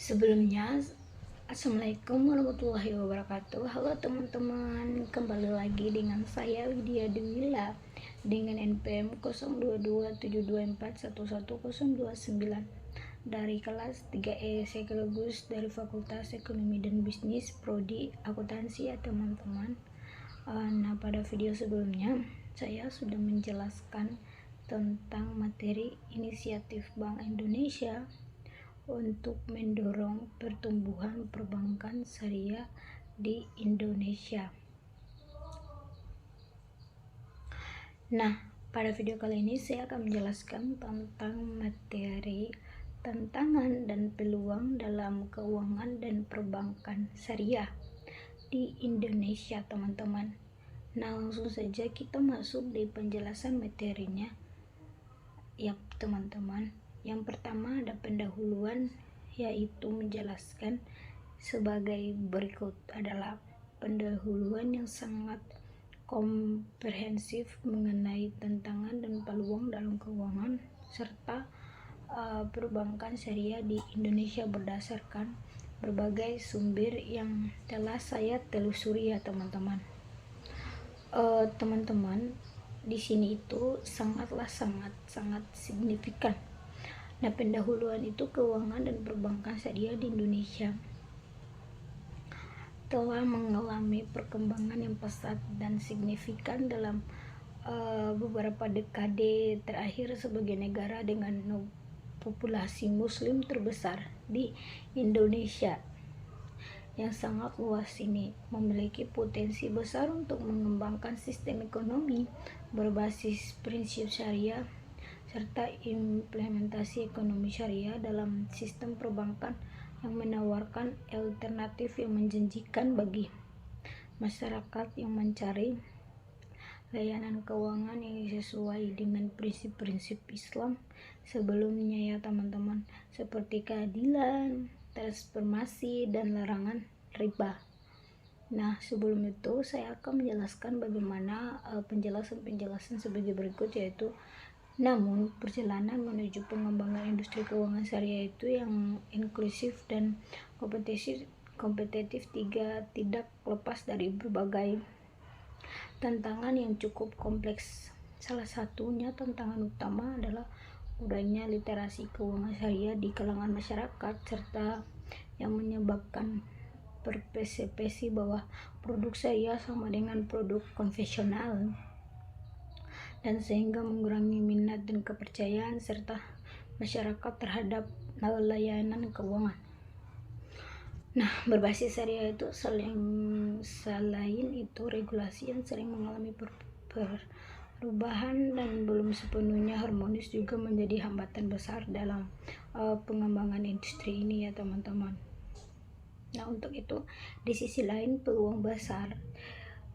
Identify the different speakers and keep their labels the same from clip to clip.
Speaker 1: Sebelumnya, Assalamualaikum warahmatullahi wabarakatuh. Halo teman-teman, kembali lagi dengan saya Widya Dewila dengan NPM 022724111029 dari kelas 3E sekaligus dari Fakultas Ekonomi dan Bisnis Prodi Akuntansi ya teman-teman. Nah, pada video sebelumnya saya sudah menjelaskan tentang materi inisiatif Bank Indonesia untuk mendorong pertumbuhan perbankan syariah di Indonesia. Nah, pada video kali ini saya akan menjelaskan tentang materi tantangan dan peluang dalam keuangan dan perbankan syariah di Indonesia, teman-teman. Nah, langsung saja kita masuk di penjelasan materinya. Ya, teman-teman. Yang pertama ada pendahuluan, yaitu menjelaskan sebagai berikut. Adalah pendahuluan yang sangat komprehensif mengenai tantangan dan peluang dalam keuangan serta perbankan syariah di Indonesia berdasarkan berbagai sumber yang telah saya telusuri ya teman-teman. Teman-teman, di sini itu sangat signifikan. Nah, pendahuluan itu keuangan dan perbankan syariah di Indonesia telah mengalami perkembangan yang pesat dan signifikan dalam beberapa dekade terakhir sebagai negara dengan populasi muslim terbesar di Indonesia yang sangat luas ini memiliki potensi besar untuk mengembangkan sistem ekonomi berbasis prinsip syariah serta implementasi ekonomi syariah dalam sistem perbankan yang menawarkan alternatif yang menjanjikan bagi masyarakat yang mencari layanan keuangan yang sesuai dengan prinsip-prinsip Islam sebelumnya ya teman-teman, seperti keadilan, transformasi, dan larangan riba. Nah, sebelum itu saya akan menjelaskan bagaimana penjelasan sebagai berikut, yaitu namun perjalanan menuju pengembangan industri keuangan syariah itu yang inklusif dan kompetitif tidak lepas dari berbagai tantangan yang cukup kompleks. Salah satunya tantangan utama adalah kurangnya literasi keuangan syariah di kalangan masyarakat serta yang menyebabkan persepsi bahwa produk syariah sama dengan produk konvensional dan sehingga mengurangi minat dan kepercayaan serta masyarakat terhadap layanan keuangan. Nah, berbasis syariah itu selain itu regulasi yang sering mengalami perubahan dan belum sepenuhnya harmonis juga menjadi hambatan besar dalam pengembangan industri ini ya teman-teman. Nah, untuk itu di sisi lain peluang besar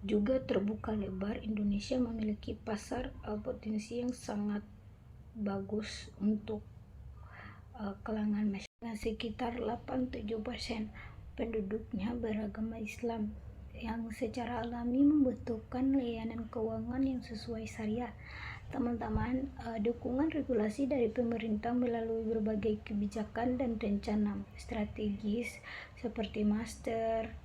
Speaker 1: juga terbuka lebar. Indonesia memiliki pasar potensi yang sangat bagus untuk kalangan masyarakat. Sekitar 87% penduduknya beragama Islam yang secara alami membutuhkan layanan keuangan yang sesuai syariah. Teman-teman, dukungan regulasi dari pemerintah melalui berbagai kebijakan dan rencana strategis seperti Master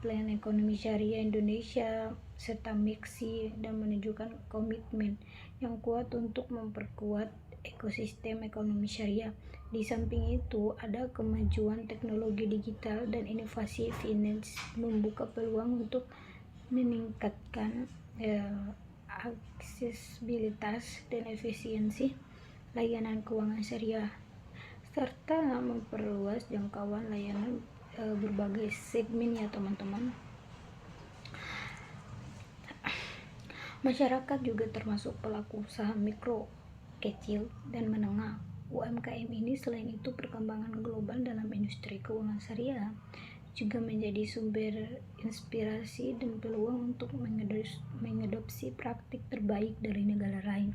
Speaker 1: Plan Ekonomi Syariah Indonesia serta MEXI dan menunjukkan komitmen yang kuat untuk memperkuat ekosistem ekonomi syariah. Di samping itu, ada kemajuan teknologi digital dan inovasi finance membuka peluang untuk meningkatkan aksesibilitas dan efisiensi layanan keuangan syariah serta memperluas jangkauan layanan berbagai segmen ya teman-teman. Masyarakat juga termasuk pelaku usaha mikro, kecil, dan menengah. UMKM ini selain itu perkembangan global dalam industri keuangan syariah juga menjadi sumber inspirasi dan peluang untuk mengadopsi praktik terbaik dari negara lain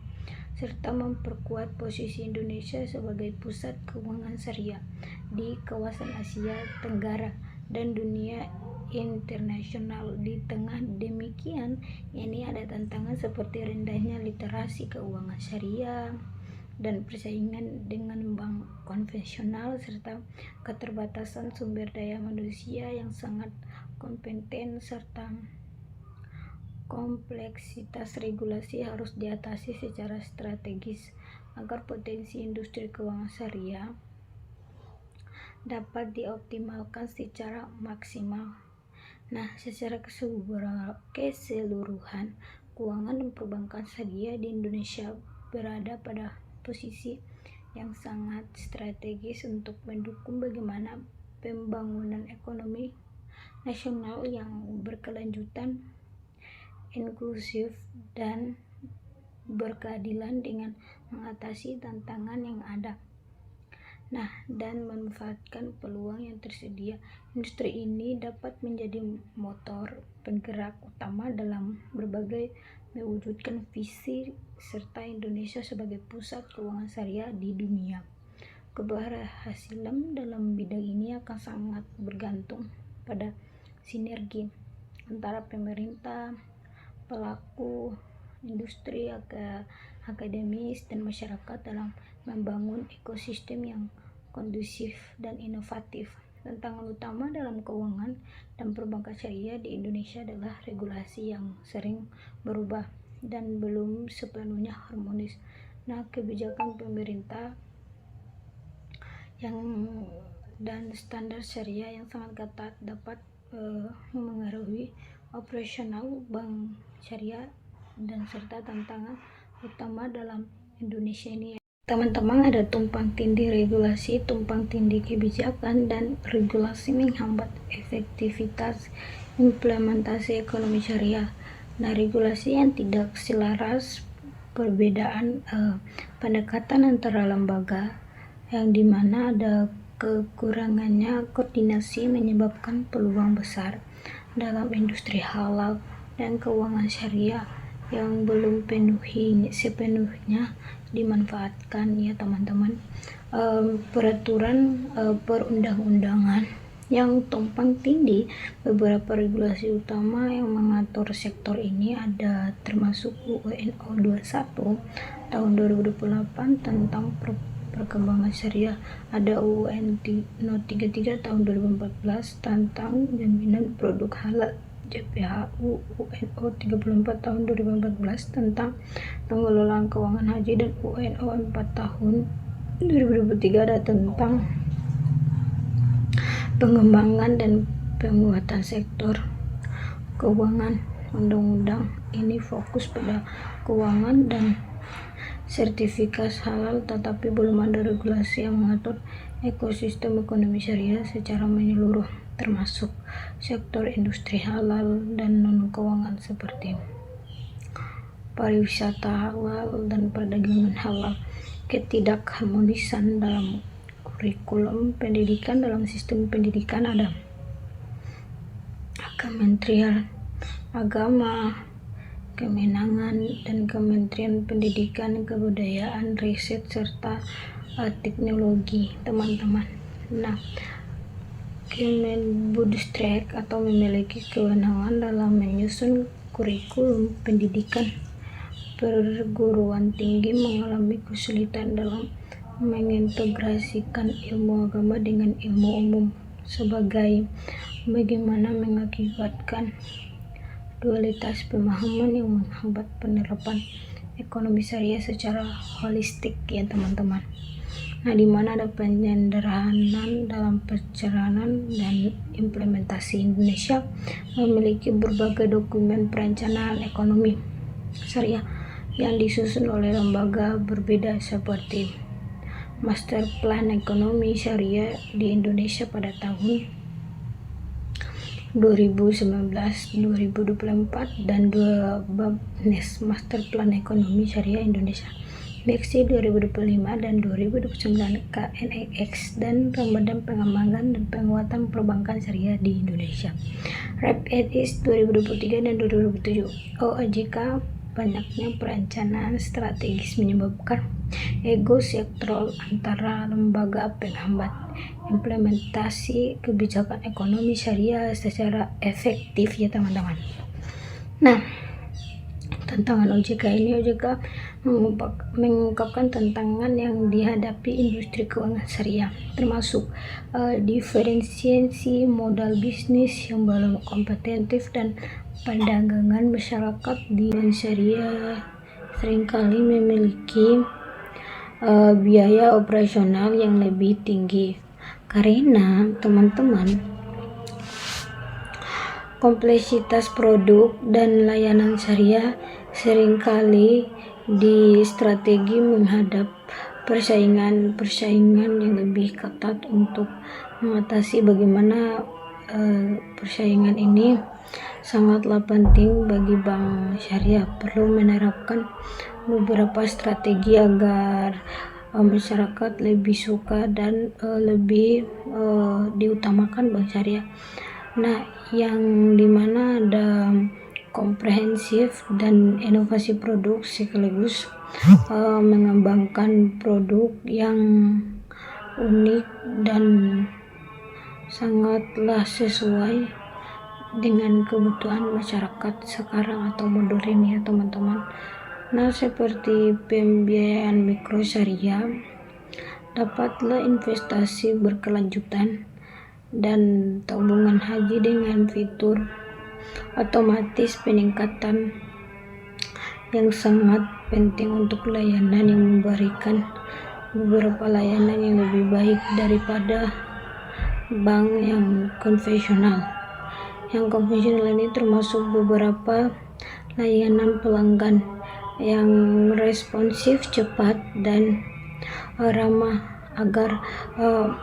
Speaker 1: serta memperkuat posisi Indonesia sebagai pusat keuangan syariah di kawasan Asia Tenggara dan dunia internasional. Di tengah demikian, ini ada tantangan seperti rendahnya literasi keuangan syariah, dan persaingan dengan bank konvensional, serta keterbatasan sumber daya manusia yang sangat kompeten, serta kompleksitas regulasi harus diatasi secara strategis agar potensi industri keuangan syariah dapat dioptimalkan secara maksimal. Nah, secara keseluruhan, keuangan dan perbankan syariah di Indonesia berada pada posisi yang sangat strategis untuk mendukung bagaimana pembangunan ekonomi nasional yang berkelanjutan, inklusif, dan berkeadilan dengan mengatasi tantangan yang ada. Nah, dan memanfaatkan peluang yang tersedia. Industri ini dapat menjadi motor penggerak utama dalam berbagai mewujudkan visi serta Indonesia sebagai pusat keuangan syariah di dunia. Keberhasilan dalam bidang ini akan sangat bergantung pada sinergi antara pemerintah, pelaku industri, akademis, dan masyarakat dalam membangun ekosistem yang kondusif dan inovatif. Tantangan utama dalam keuangan dan perbankan syariah di Indonesia adalah regulasi yang sering berubah dan belum sepenuhnya harmonis. Nah, kebijakan pemerintah dan standar syariah yang sangat ketat dapat memengaruhi operasional bank syariah dan serta tantangan utama dalam Indonesia ini. Teman-teman, ada tumpang tindih regulasi, tumpang tindih kebijakan, dan regulasi menghambat efektivitas implementasi ekonomi syariah. Nah, regulasi yang tidak selaras, perbedaan pendekatan antara lembaga yang dimana ada kekurangannya koordinasi menyebabkan peluang besar dalam industri halal dan keuangan syariah yang belum sepenuhnya dimanfaatkan, ya teman-teman. Peraturan perundang-undangan yang tumpang tindih. Beberapa regulasi utama yang mengatur sektor ini ada termasuk UNO 21 tahun 2028 tentang perkembangan syariah, ada UNO 33 tahun 2014 tentang jaminan produk halal, JPHU UNO 34 tahun 2014 tentang pengelolaan keuangan haji, dan UNO 4 tahun 2023 ada tentang pengembangan dan penguatan sektor keuangan. Undang-undang ini fokus pada keuangan dan sertifikasi halal, tetapi belum ada regulasi yang mengatur ekosistem ekonomi syariah secara menyeluruh, termasuk sektor industri halal dan non-keuangan seperti pariwisata halal dan perdagangan halal. Ketidakharmonisan dalam kurikulum pendidikan. Dalam sistem pendidikan ada Kementerian Agama, Kemenangan, dan Kementerian Pendidikan, Kebudayaan, Riset, serta Teknologi, teman-teman. Nah, Kemendikbudristek atau memiliki kewenangan dalam menyusun kurikulum pendidikan. Perguruan tinggi mengalami kesulitan dalam mengintegrasikan ilmu agama dengan ilmu umum sebagai bagaimana mengakibatkan dualitas pemahaman yang menghambat penerapan ekonomi syariah secara holistik, ya teman-teman. Nah, di mana ada penyederhanaan dalam perencanaan dan implementasi. Indonesia memiliki berbagai dokumen perencanaan ekonomi syariah yang disusun oleh lembaga berbeda seperti Master Plan Ekonomi Syariah di Indonesia pada tahun 2019-2024 dan 2 bab NES Master Plan Ekonomi Syariah Indonesia BEXI 2025 dan 2029 KNEX dan Ramadan Pengembangan dan Penguatan Perbankan Syariah di Indonesia RAP-EDIS 2023 dan 2027 OJK. Banyaknya perencanaan strategis menyebabkan ego sektoral antara lembaga penghambat implementasi kebijakan ekonomi syariah secara efektif, ya teman-teman. Nah, Tantangan OJK ini, OJK mengungkapkan tantangan yang dihadapi industri keuangan syariah, termasuk diferensiasi modal bisnis yang belum kompetitif dan perdagangan masyarakat di bank syariah seringkali memiliki biaya operasional yang lebih tinggi karena teman-teman kompleksitas produk dan layanan syariah seringkali di strategi menghadap persaingan yang lebih ketat. Untuk mengatasi bagaimana persaingan ini sangatlah penting bagi bank syariah perlu menerapkan beberapa strategi agar masyarakat lebih suka dan lebih diutamakan bank syariah. Nah, yang dimana ada komprehensif dan inovasi produk sekaligus mengembangkan produk yang unik dan sangatlah sesuai dengan kebutuhan masyarakat sekarang atau modern ya teman-teman. Nah, seperti pembiayaan mikro syariah, dapatlah investasi berkelanjutan dan tabungan haji dengan fitur otomatis peningkatan yang sangat penting untuk layanan yang memberikan beberapa layanan yang lebih baik daripada bank yang konvensional. Yang konvensional ini termasuk beberapa layanan pelanggan yang responsif, cepat, dan ramah agar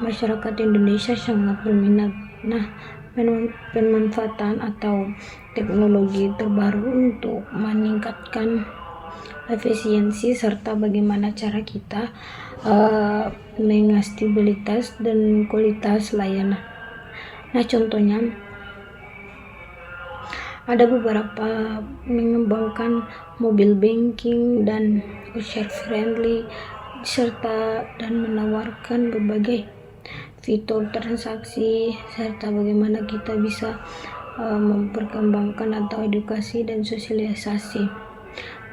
Speaker 1: masyarakat Indonesia sangat berminat. Nah, pemanfaatan atau teknologi terbaru untuk meningkatkan efisiensi serta bagaimana cara kita mengstabilitas dan kualitas layanan. Nah, contohnya ada beberapa mengembangkan mobile banking dan user friendly serta dan menawarkan berbagai fitur transaksi serta bagaimana kita bisa memperkembangkan atau edukasi dan sosialisasi,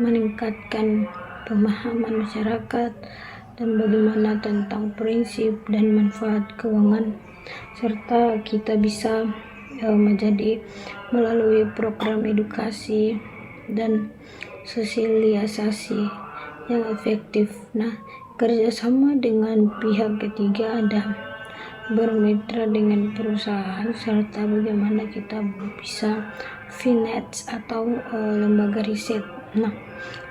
Speaker 1: meningkatkan pemahaman masyarakat dan bagaimana tentang prinsip dan manfaat keuangan, serta kita bisa menjadi melalui program edukasi dan sosialisasi yang efektif. Nah, kerjasama dengan pihak ketiga ada bermitra dengan perusahaan serta bagaimana kita bisa finance atau lembaga riset. Nah,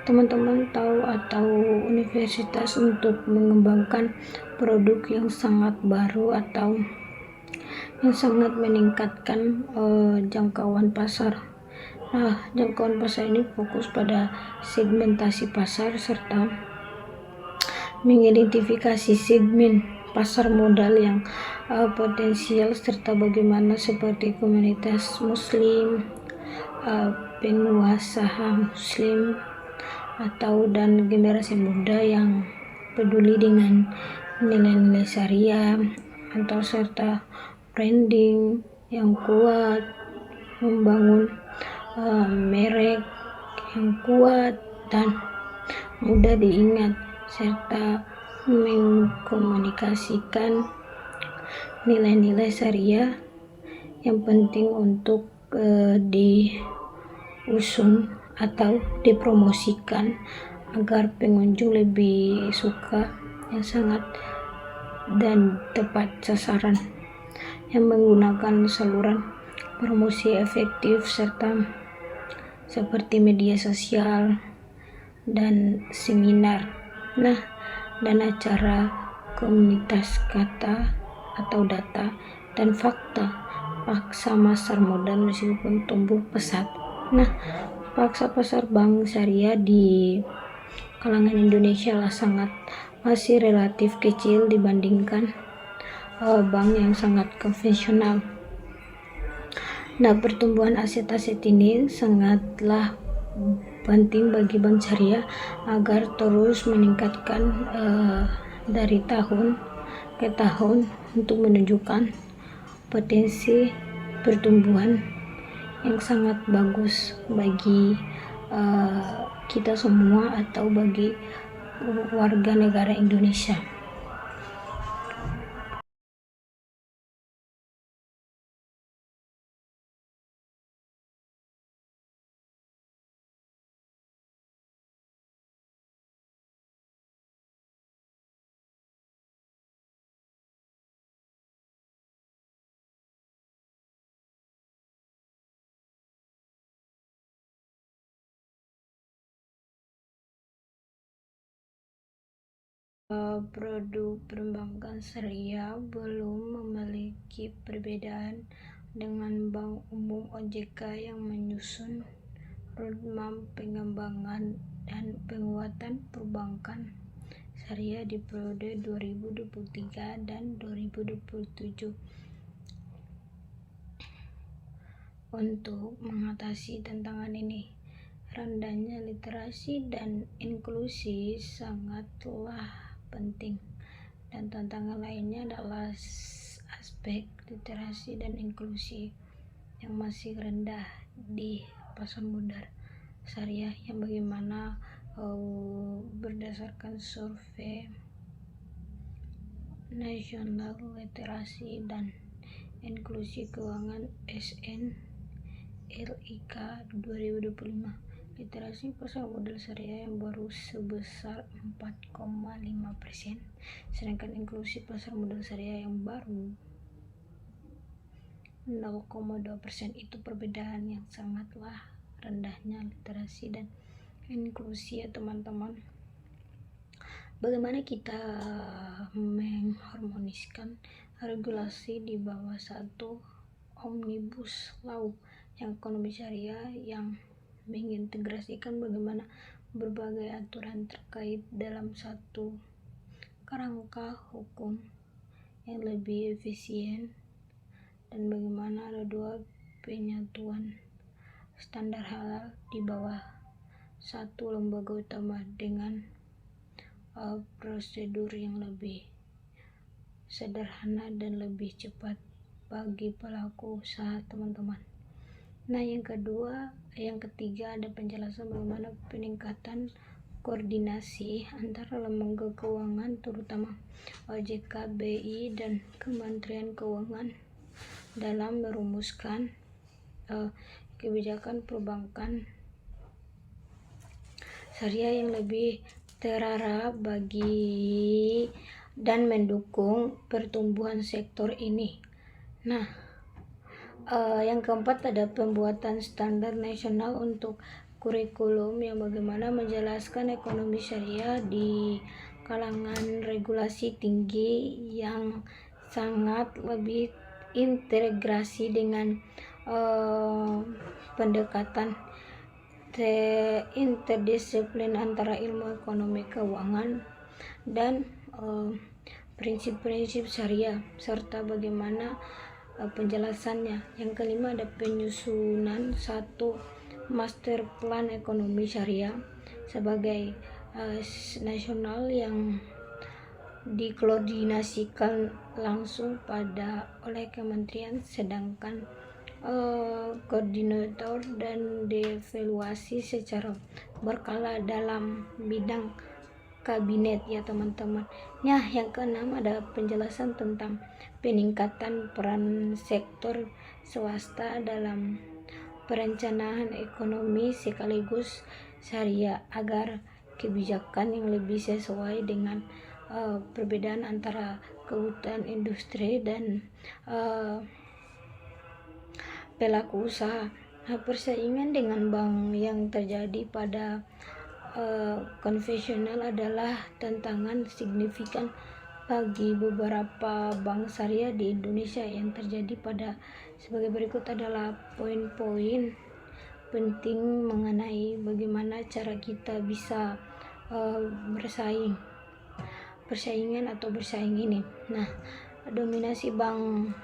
Speaker 1: teman-teman tahu atau universitas untuk mengembangkan produk yang sangat baru atau yang sangat meningkatkan jangkauan pasar. Nah, jangkauan pasar ini fokus pada segmentasi pasar serta mengidentifikasi segmen pasar modal yang potensial serta bagaimana seperti komunitas muslim, pengusaha muslim atau dan generasi muda yang peduli dengan nilai-nilai syariah atau serta branding yang kuat, membangun merek yang kuat dan mudah diingat serta mengkomunikasikan nilai-nilai syariah yang penting untuk diusung atau dipromosikan agar pengunjung lebih suka, yang sangat dan tepat sasaran, yang menggunakan saluran promosi efektif serta seperti media sosial dan seminar. Nah, dan acara komunitas kata atau data dan fakta paksa pasar modal meskipun tumbuh pesat. Nah, paksa pasar bank syariah di kalangan Indonesia lah masih relatif kecil dibandingkan bank yang sangat konvensional. Nah, pertumbuhan aset-aset ini sangatlah penting bagi bank syariah agar terus meningkatkan dari tahun ke tahun untuk menunjukkan potensi pertumbuhan yang sangat bagus bagi kita semua atau bagi warga negara Indonesia. Produk perbankan syariah belum memiliki perbedaan dengan Bank Umum OJK yang menyusun roadmap pengembangan dan penguatan perbankan syariah di periode 2023 dan 2027 untuk mengatasi tantangan ini. Rendahnya literasi dan inklusi sangatlah penting, dan tantangan lainnya adalah aspek literasi dan inklusi yang masih rendah di pasar modal syariah yang bagaimana berdasarkan survei nasional literasi dan inklusi keuangan SNLIK 2025, literasi pasar modal syariah yang baru sebesar 4,5%, sedangkan inklusi pasar modal syariah yang baru 0,2%. Itu perbedaan yang sangatlah rendahnya literasi dan inklusi ya teman-teman. Bagaimana kita mengharmoniskan regulasi di bawah satu omnibus law yang ekonomi syariah yang mengintegrasikan bagaimana berbagai aturan terkait dalam satu kerangka hukum yang lebih efisien, dan bagaimana ada dua penyatuan standar halal di bawah satu lembaga utama dengan prosedur yang lebih sederhana dan lebih cepat bagi pelaku usaha teman-teman. Nah, yang ketiga ada penjelasan bagaimana peningkatan koordinasi antara lembaga keuangan terutama OJK, BI, dan Kementerian Keuangan dalam merumuskan kebijakan perbankan syariah yang lebih terarah bagi dan mendukung pertumbuhan sektor ini. Nah, yang keempat ada pembuatan standar nasional untuk kurikulum yang bagaimana menjelaskan ekonomi syariah di kalangan regulasi tinggi yang sangat lebih integrasi dengan pendekatan interdisiplin antara ilmu ekonomi keuangan dan prinsip-prinsip syariah serta bagaimana penjelasannya. Yang kelima ada penyusunan satu master plan ekonomi syariah sebagai nasional yang dikoordinasikan langsung oleh kementerian, sedangkan koordinator dan dievaluasi secara berkala dalam bidang kabinet ya teman-teman. Nah, yang keenam ada penjelasan tentang peningkatan peran sektor swasta dalam perencanaan ekonomi sekaligus syariah agar kebijakan yang lebih sesuai dengan perbedaan antara kebutuhan industri dan pelaku usaha. Nah, persaingan dengan bank yang terjadi pada konvensional adalah tantangan signifikan bagi beberapa bank syariah di Indonesia. Yang terjadi pada sebagai berikut adalah poin-poin penting mengenai bagaimana cara kita bisa bersaing ini. Nah, dominasi bank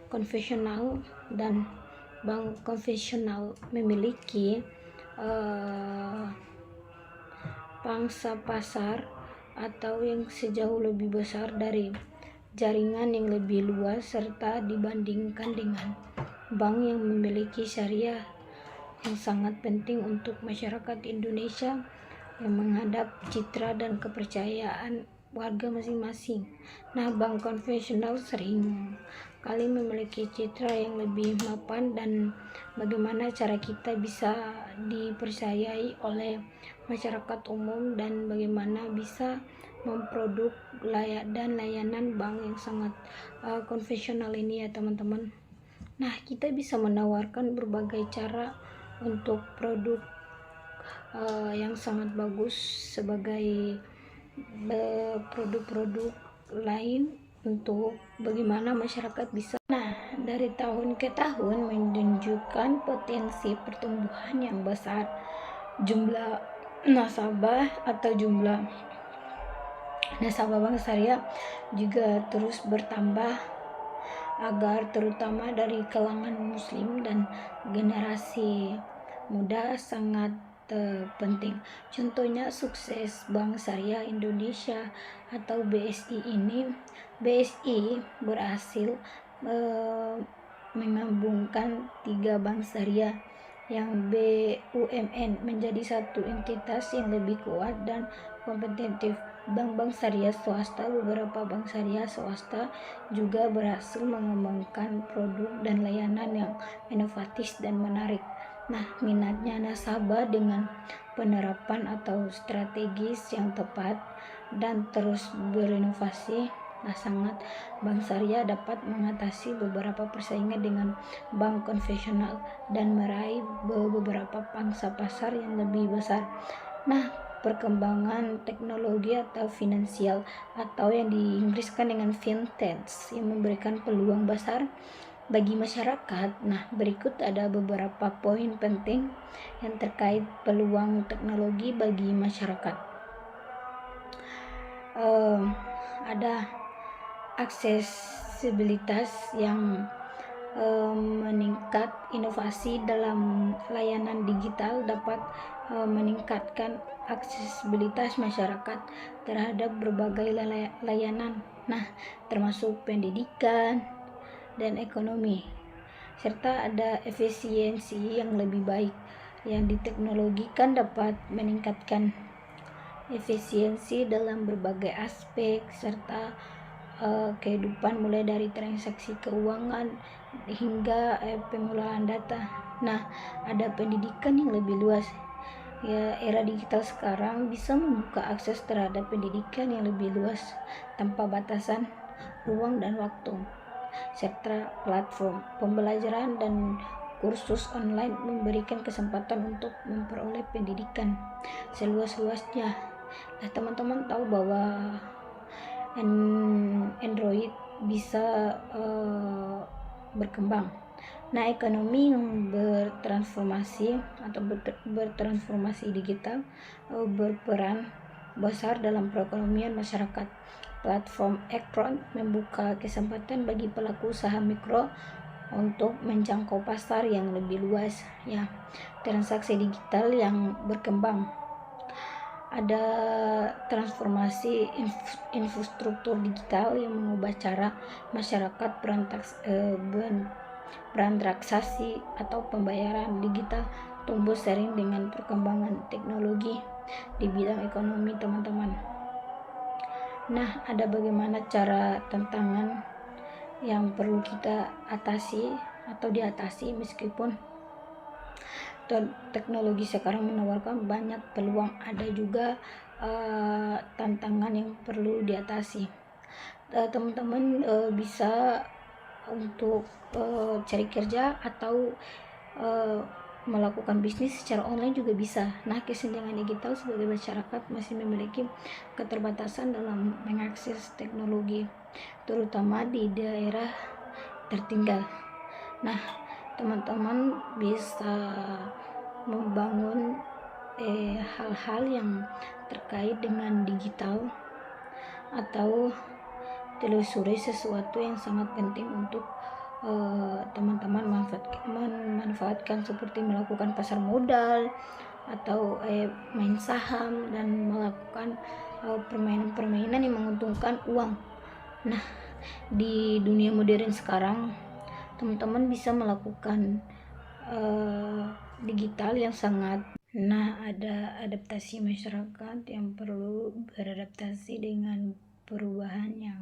Speaker 1: konvensional dan bank konvensional memiliki pangsa pasar atau yang sejauh lebih besar dari jaringan yang lebih luas serta dibandingkan dengan bank yang memiliki syariah yang sangat penting untuk masyarakat Indonesia yang menghadap citra dan kepercayaan warga masing-masing. Nah, bank konvensional sering kali memiliki citra yang lebih mapan, dan bagaimana cara kita bisa dipercayai oleh masyarakat umum, dan bagaimana bisa memproduk dan layanan bank yang sangat konvensional ini ya teman-teman. Nah, kita bisa menawarkan berbagai cara untuk produk yang sangat bagus sebagai produk-produk lain untuk bagaimana masyarakat bisa. Nah, dari tahun ke tahun menunjukkan potensi pertumbuhan yang besar. Jumlah nasabah atau jumlah nasabah bank syariah juga terus bertambah, agar terutama dari kalangan muslim dan generasi muda sangat penting. Contohnya sukses Bank Syariah Indonesia atau BSI ini. BSI berhasil menggabungkan 3 bank syariah yang BUMN menjadi satu entitas yang lebih kuat dan kompetitif. Bank-bank syariah swasta, beberapa bank syariah swasta juga berhasil mengembangkan produk dan layanan yang inovatif dan menarik. Nah, minatnya nasabah dengan penerapan atau strategis yang tepat dan terus berinovasi, nah sangat bank syariah dapat mengatasi beberapa persaingan dengan bank konvensional dan meraih beberapa pangsa pasar yang lebih besar. Nah, perkembangan teknologi atau finansial atau yang diinggriskan dengan fintech yang memberikan peluang besar bagi masyarakat. Nah, berikut ada beberapa poin penting yang terkait peluang teknologi bagi masyarakat. Ada aksesibilitas yang meningkat. Inovasi dalam layanan digital dapat meningkatkan aksesibilitas masyarakat terhadap berbagai layanan, nah termasuk pendidikan dan ekonomi, serta ada efisiensi yang lebih baik yang diteknologikan dapat meningkatkan efisiensi dalam berbagai aspek serta kehidupan, mulai dari transaksi keuangan hingga pengolahan data. Nah, ada pendidikan yang lebih luas. Ya, era digital sekarang bisa membuka akses terhadap pendidikan yang lebih luas tanpa batasan ruang dan waktu, serta platform pembelajaran dan kursus online memberikan kesempatan untuk memperoleh pendidikan seluas-luasnya. Nah, teman-teman tahu bahwa Android bisa berkembang. Nah, ekonomi yang bertransformasi atau bertransformasi digital berperan besar dalam perekonomian masyarakat. Platform Ekron membuka kesempatan bagi pelaku usaha mikro untuk menjangkau pasar yang lebih luas. Ya, transaksi digital yang berkembang. Ada transformasi infrastruktur digital yang mengubah cara masyarakat bertransaksi atau pembayaran digital tumbuh sering dengan perkembangan teknologi di bidang ekonomi, teman-teman. Nah, ada bagaimana cara tantangan yang perlu kita atasi atau diatasi. Meskipun teknologi sekarang menawarkan banyak peluang, ada juga tantangan yang perlu diatasi. Teman-teman bisa untuk cari kerja atau melakukan bisnis secara online juga bisa. Nah, kesenjangan digital sebagai masyarakat masih memiliki keterbatasan dalam mengakses teknologi, terutama di daerah tertinggal. Nah, teman-teman bisa membangun hal-hal yang terkait dengan digital atau telusuri sesuatu yang sangat penting untuk teman-teman memanfaatkan, seperti melakukan pasar modal atau main saham dan melakukan permainan-permainan yang menguntungkan uang. Nah, di dunia modern sekarang teman-teman bisa melakukan digital yang sangat. Nah, ada adaptasi masyarakat yang perlu beradaptasi dengan perubahan yang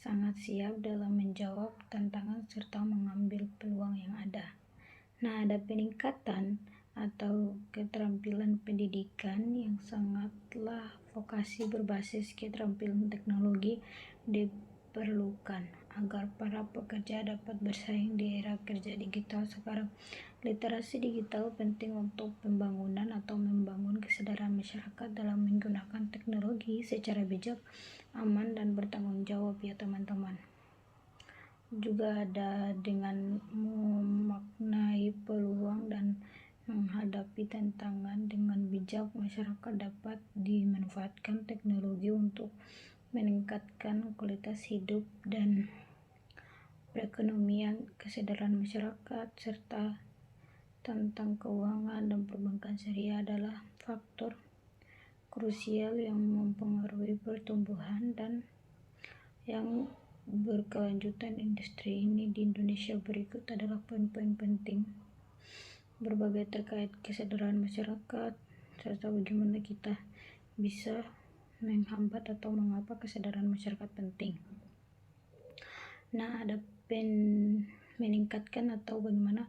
Speaker 1: sangat siap dalam menjawab tantangan serta mengambil peluang yang ada. Nah, ada peningkatan atau keterampilan pendidikan yang sangatlah vokasi berbasis keterampilan teknologi diperlukan agar para pekerja dapat bersaing di era kerja digital sekarang. Literasi digital penting untuk pembangunan atau membangun kesadaran masyarakat dalam menggunakan teknologi secara bijak, aman, dan bertanggung jawab ya teman-teman. Juga ada dengan memaknai peluang dan menghadapi tantangan dengan bijak, masyarakat dapat dimanfaatkan teknologi untuk meningkatkan kualitas hidup dan perekonomian, kesadaran masyarakat, serta tentang keuangan dan perbankan syariah adalah faktor krusial yang mempengaruhi pertumbuhan dan yang berkelanjutan industri ini di Indonesia. Berikut adalah poin-poin penting berbagai terkait kesadaran masyarakat serta bagaimana kita bisa menghambat atau mengapa kesadaran masyarakat penting. Nah, ada meningkatkan atau bagaimana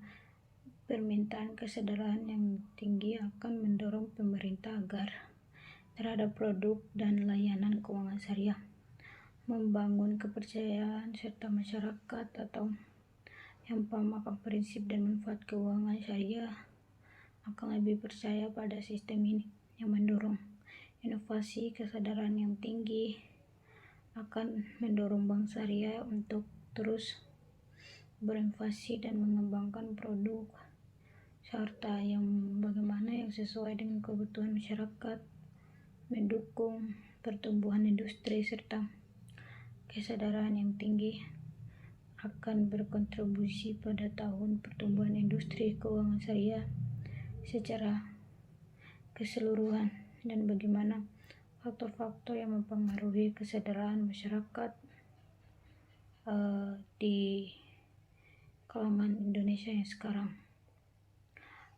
Speaker 1: permintaan kesadaran yang tinggi akan mendorong pemerintah agar terhadap produk dan layanan keuangan syariah, membangun kepercayaan serta masyarakat atau yang paham akan prinsip dan manfaat keuangan syariah akan lebih percaya pada sistem ini, yang mendorong inovasi. Kesadaran yang tinggi akan mendorong bank syariah untuk terus berinovasi dan mengembangkan produk serta yang bagaimana yang sesuai dengan kebutuhan masyarakat, mendukung pertumbuhan industri serta kesadaran yang tinggi akan berkontribusi pada tahun pertumbuhan industri keuangan syariah secara keseluruhan, dan bagaimana faktor-faktor yang mempengaruhi kesadaran masyarakat di kalangan Indonesia yang sekarang.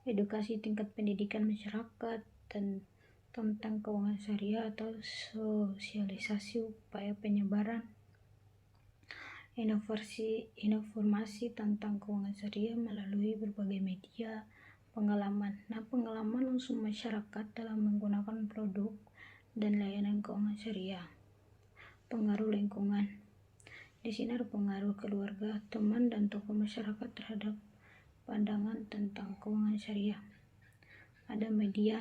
Speaker 1: Edukasi tingkat pendidikan masyarakat dan tentang keuangan syariah atau sosialisasi upaya penyebaran informasi tentang keuangan syariah melalui berbagai media. Pengalaman. Nah, pengalaman langsung masyarakat dalam menggunakan produk dan layanan keuangan syariah. Pengaruh lingkungan. Di sini ada pengaruh keluarga, teman, dan tokoh masyarakat terhadap pandangan tentang keuangan syariah. Ada media.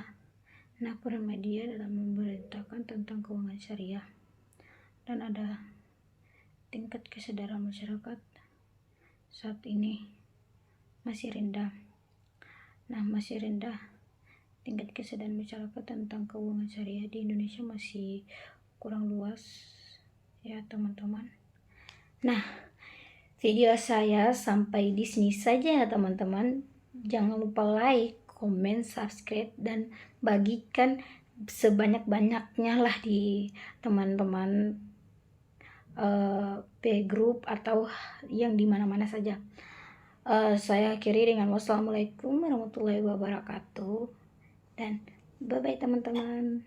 Speaker 1: Nah, peran media dalam memberitakan tentang keuangan syariah. Dan ada tingkat kesadaran masyarakat saat ini masih rendah. Nah, masih rendah tingkat kesadaran masyarakat tentang keuangan syariah di Indonesia, masih kurang luas ya teman-teman. Nah, video saya sampai di sini saja ya teman-teman. Jangan lupa like, komen, subscribe, dan bagikan sebanyak-banyaknya lah di teman-teman group atau yang dimana-mana saja. Saya akhiri dengan wassalamualaikum warahmatullahi wabarakatuh, dan bye-bye teman-teman.